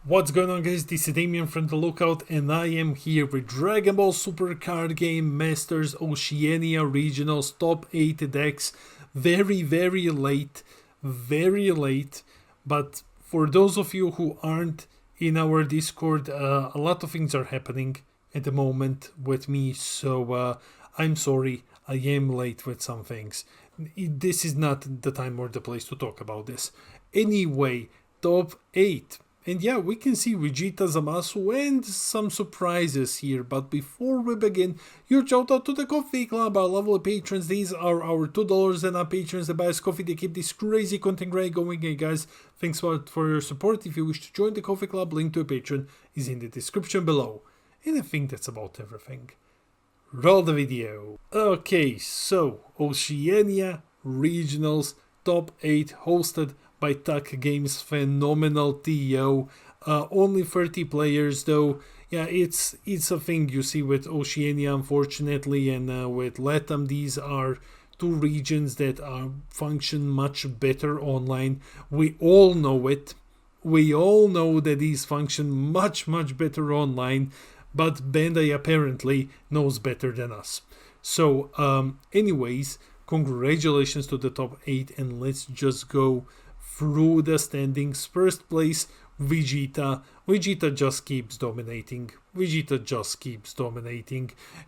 What's going on, guys? This is Damien from the Lookout, and I am here with Dragon Ball Super Card Game Masters Oceania Regionals Top 8 decks. Very late, but for those of you who aren't in our Discord, a lot of things are happening at the moment with me, so I'm sorry, I am late with some things. This is not the time or the place to talk about this. Anyway, Top 8. And yeah, we can see Vegeta, Zamasu and some surprises here. But before we begin, huge shout out to the Coffee Club, our lovely patrons. These are our $2 and up patrons that buy us coffee. They keep this crazy content great going. Hey guys, thanks for your support. If you wish to join the Coffee Club, link to a patron is in the description below. And I think that's about everything. Roll the video. Okay, so Oceania Regionals Top 8 hosted by TAC Games, phenomenal TO. Only 30 players though. Yeah, it's a thing you see with Oceania, unfortunately, and with LATAM. These are two regions that function much better online. We all know it. We all know that these function much better online, but Bandai apparently knows better than us. So anyways, congratulations to the top 8, and let's just go through the standings. First place, Vegeta. Vegeta just keeps dominating.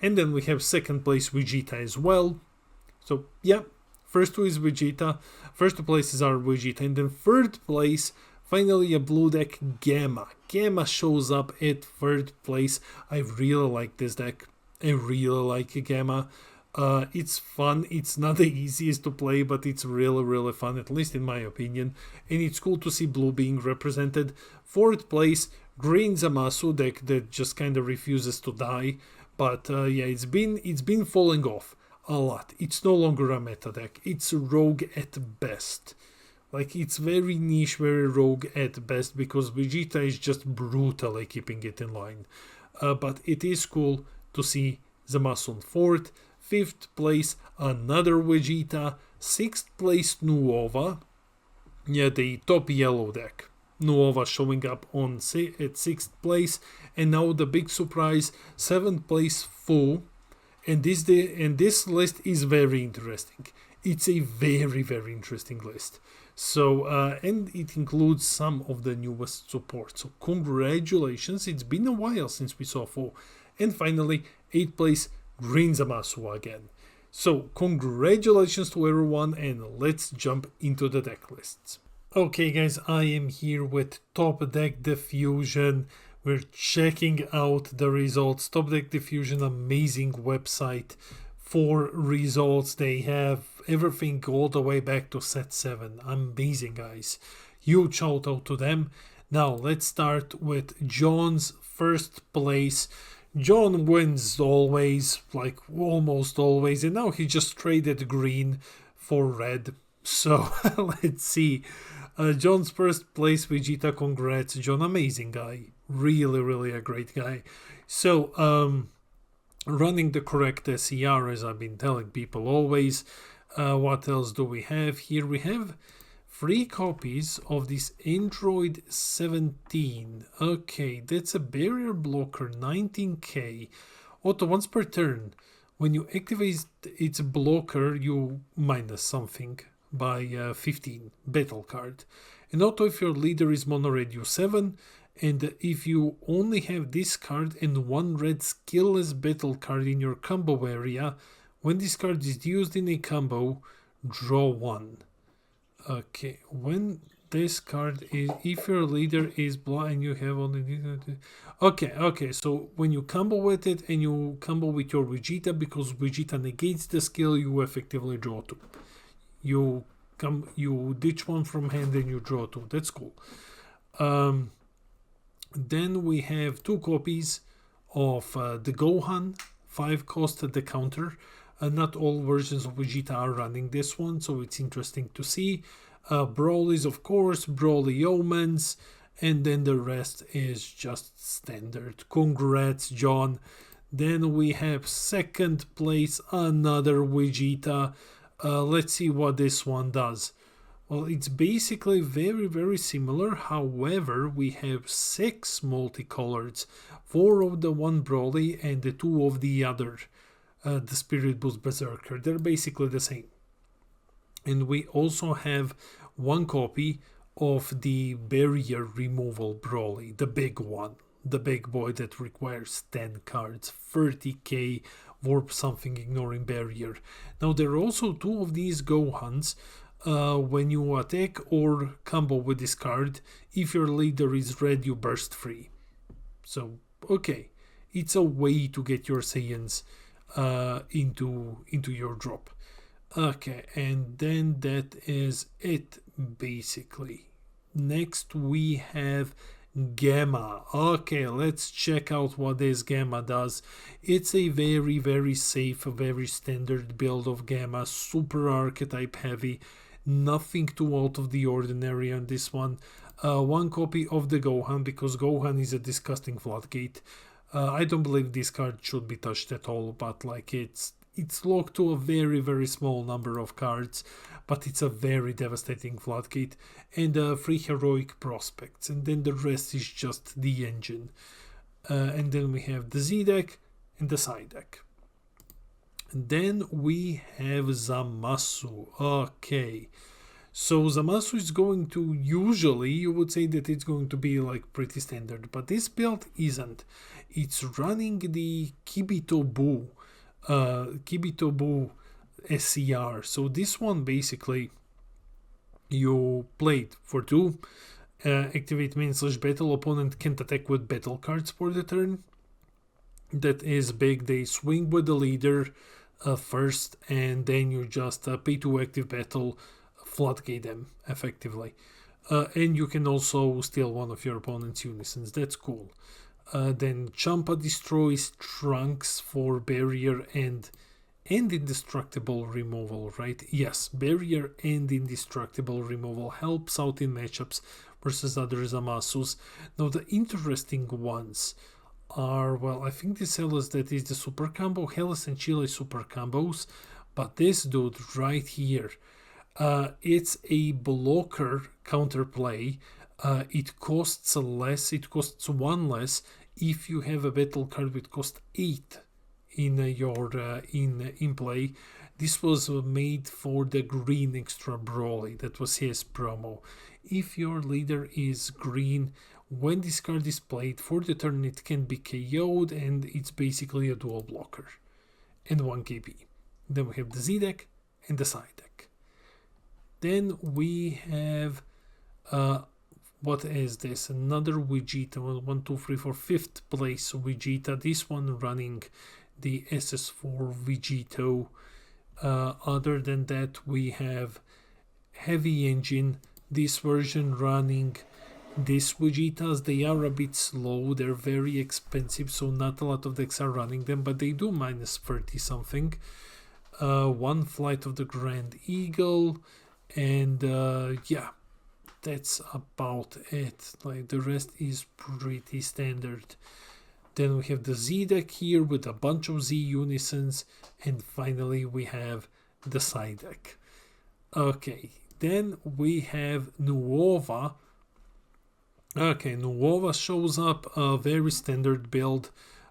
And then we have second place, Vegeta as well. So yeah, first two is Vegeta. First two places are Vegeta. And then third place, finally a blue deck, Gamma. Gamma shows up at third place. I really like this deck. I really like Gamma. It's fun. It's not the easiest to play, but it's really fun, at least in my opinion. And it's cool to see blue being represented. Fourth place, green Zamasu deck that just kind of refuses to die. But yeah, it's been falling off a lot. It's no longer a meta deck. It's rogue at best. Like, it's very niche, very rogue at best, because Vegeta is just brutally keeping it in line. But it is cool to see Zamasu on fourth. Fifth place, another Vegeta. Sixth place, Nuova. Yeah, the top yellow deck. Nuova showing up at sixth place. And now the big surprise, seventh place, Fu. And this list is very interesting. It's a very interesting list. So, and it includes some of the newest support. So, congratulations. It's been a while since we saw Fu. And finally, eighth place, green Zamasu again. So congratulations to everyone, and let's jump into the deck lists. Okay guys, I am here with Top Deck Diffusion. We're checking out the results. Top Deck Diffusion, amazing website for results. They have everything all the way back to set 7. Amazing guys. Huge shout out to them. Now let's start with John's first place. John wins always, like almost always, and now he just traded green for red. So let's see. John's first place, Vegeta, congrats John, amazing guy, really a great guy. So running the correct SCR, as I've been telling people always. What else do we have here? We have 3 copies of this Android 17. Okay, that's a barrier blocker, 19k. Auto once per turn. When you activate its blocker, you minus something by 15. Battle card. And auto if your leader is mono red, you 7. And if you only have this card and 1 red skillless battle card in your combo area, when this card is used in a combo, draw 1. Okay, when this card is, if your leader is blind and you have only... Okay, so when you combo with it and you combo with your Vegeta, because Vegeta negates the skill, you effectively draw 2. You ditch 1 from hand and you draw 2. That's cool. Then we have 2 copies of the Gohan, 5 cost at the counter. Not all versions of Vegeta are running this one, so it's interesting to see. Broly's, of course, Broly Omens, and then the rest is just standard. Congrats, John. Then we have second place, another Vegeta. Let's see what this one does. Well, it's basically very similar. However, we have 6 multicolors, 4 of the one Broly and the 2 of the other, the Spirit Boost Berserker. They're basically the same. And we also have 1 copy of the barrier removal Broly, the big one, the big boy that requires 10 cards, 30k warp something ignoring barrier. Now there are also 2 of these Gohans. When you attack or combo with this card, if your leader is red, you burst free. So okay, it's a way to get your Saiyans into your drop. Okay, and then that is it basically. Next we have Gamma. Okay, let's check out what this Gamma does. It's a very safe, very standard build of Gamma, super archetype heavy, nothing too out of the ordinary on this one. 1 copy of the Gohan, because Gohan is a disgusting floodgate. I don't believe this card should be touched at all, but like it's locked to a very small number of cards, but it's a very devastating floodgate, and 3 heroic prospects, and then the rest is just the engine. And then we have the Z deck and the side deck. And then we have Zamasu. Okay, so Zamasu is going to, usually you would say that it's going to be like pretty standard, but this build isn't. It's running the Kibito Buu SCR. So this one basically you played for 2, activate main/battle, opponent can't attack with battle cards for the turn. That is big. They swing with the leader first, and then you just pay to active battle, floodgate them effectively. And you can also steal one of your opponent's unisons. That's cool. Then Champa destroys Trunks for barrier and indestructible removal, right? Yes, barrier and indestructible removal helps out in matchups versus other Zamasus. Now the interesting ones are, well, I think this tells us that is the super combo, Hellas and Chile super combos, but this dude right here, it's a blocker counterplay. It costs less, it costs 1 less if you have a battle card with cost 8 in your in play. This was made for the green extra Broly, that was his promo. If your leader is green, when this card is played for the turn, it can be KO'd, and it's basically a dual blocker and 1 KB. Then we have the Z deck and the side deck. Then we have what is this? Another Vegeta. Well, 1, 2, 3, 4, 5th place Vegeta. This one running the SS4 Vegito. Other than that, we have Heavy Engine. This version running these Vegetas. They are a bit slow. They're very expensive, so not a lot of decks are running them, but they do minus 30 something. 1 Flight of the Grand Eagle, and yeah, that's about it. Like the rest is pretty standard. Then we have the Z deck here with a bunch of Z unisons, and finally we have the side deck. Okay, then we have Nuova. Okay, Nuova shows up a very standard build,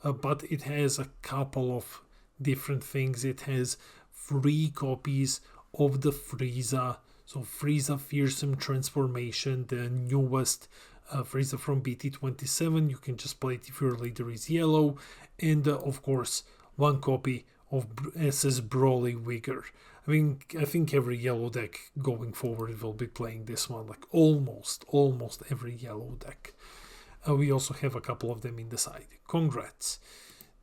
but it has a couple of different things. It has 3 copies of the Frieza. So Frieza Fearsome Transformation, the newest Frieza from BT27. You can just play it if your leader is yellow. And of course, 1 copy of SS Broly Vigor. I mean, I think every yellow deck going forward will be playing this one, like almost every yellow deck. We also have a couple of them in the side. Congrats.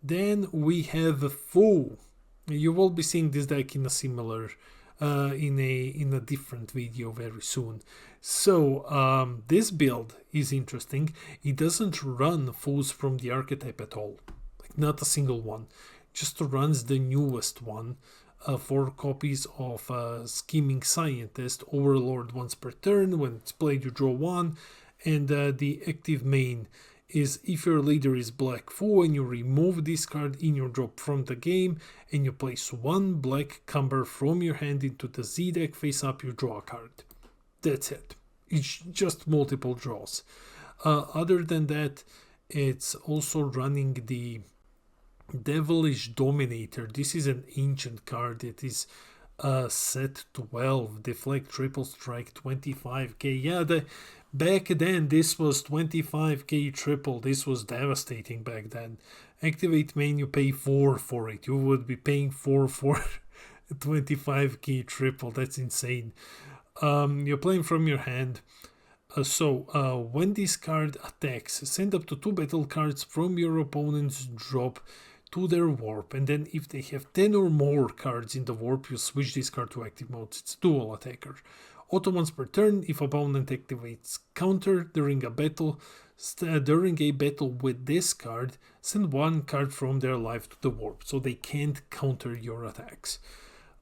Then we have Fu. You will be seeing this deck in a similar, in a different video very soon. So this build is interesting. It doesn't run Fus from the archetype at all, like not a single one. Just runs the newest one. 4 copies of Scheming Scientist, Overlord once per turn. When it's played, you draw 1, and the active main is if your leader is Black Fu and you remove this card in your drop from the game, and you place 1 black Cumber from your hand into the Z deck face up, you draw a card. That's it. It's just multiple draws. Other than that, it's also running the Devilish Dominator. This is an ancient card. It is set 12, deflect, triple strike, 25k. Yeah, back then this was 25k triple. This was devastating back then. Activate main, you pay 4 for it. You would be paying 4 for 25k triple. That's insane. You're playing from your hand. When this card attacks, send up to 2 battle cards from your opponent's drop to their warp, and then if they have 10 or more cards in the warp, you switch this card to active mode. It's dual attacker. Auto once per turn. If opponent activates counter during a battle with this card, send 1 card from their life to the warp, so they can't counter your attacks.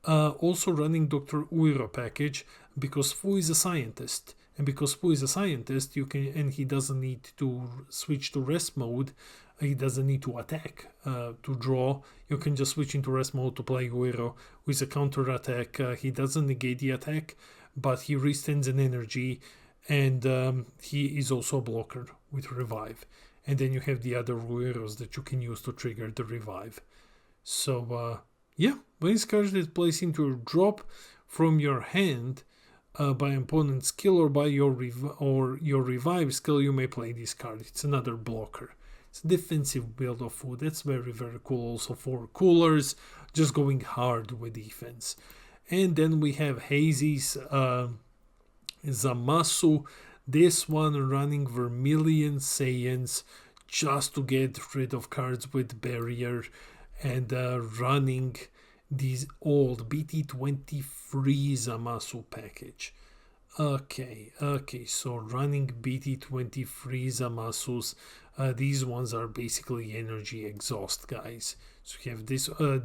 Also running Dr. Uiro package, because Fu is a scientist. And because Fu is a scientist, and he doesn't need to switch to rest mode, he doesn't need to attack to draw. You can just switch into rest mode to play Uiro with a counter attack. He doesn't negate the attack, but he restands an energy, and he is also a blocker with revive. And then you have the other Uiros that you can use to trigger the revive. So yeah, when this card is placed into your drop from your hand by opponent's skill or by your revive skill, you may play this card. It's another blocker. It's a defensive build of Fu. That's very, very cool. Also for coolers, just going hard with defense. And then we have Hazy's Zamasu. This one running Vermilion Saiyans just to get rid of cards with barrier, and running these old BT23 Zamasu package. Okay, so running BT23 Zamasus. These ones are basically energy exhaust, guys. So you have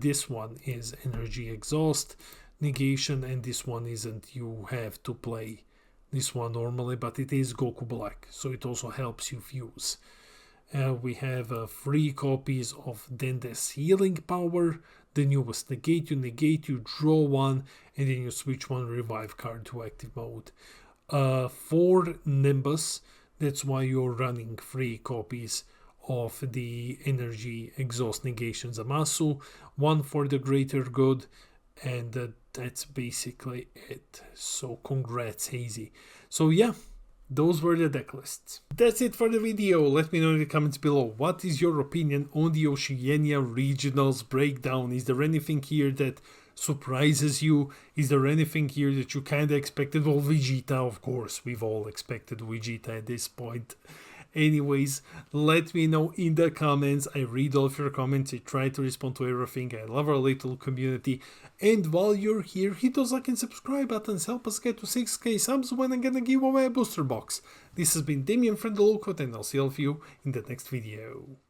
this one is energy exhaust negation, and this one isn't. You have to play this one normally, but it is Goku Black, so it also helps you fuse. We have 3 copies of Dende's Healing Power. The newest negate, you draw 1, and then you switch 1 revive card to active mode. 4 Nimbus, that's why you're running 3 copies of the energy exhaust negation Zamasu, 1 for the greater good, and that's basically it. So congrats, Hazy. So yeah, those were the deck lists. That's it for the video. Let me know in the comments below. What is your opinion on the Oceania Regionals breakdown? Is there anything here that surprises you? Is there anything here that you kind of expected? Well, Vegeta, of course. We've all expected Vegeta at this point. Anyways, let me know in the comments. I read all of your comments. I try to respond to everything. I love our little community. And while you're here, hit those like and subscribe buttons. Help us get to 6k subs when I'm gonna give away a booster box. This has been Damien from the Lookout, and I'll see all of you in the next video.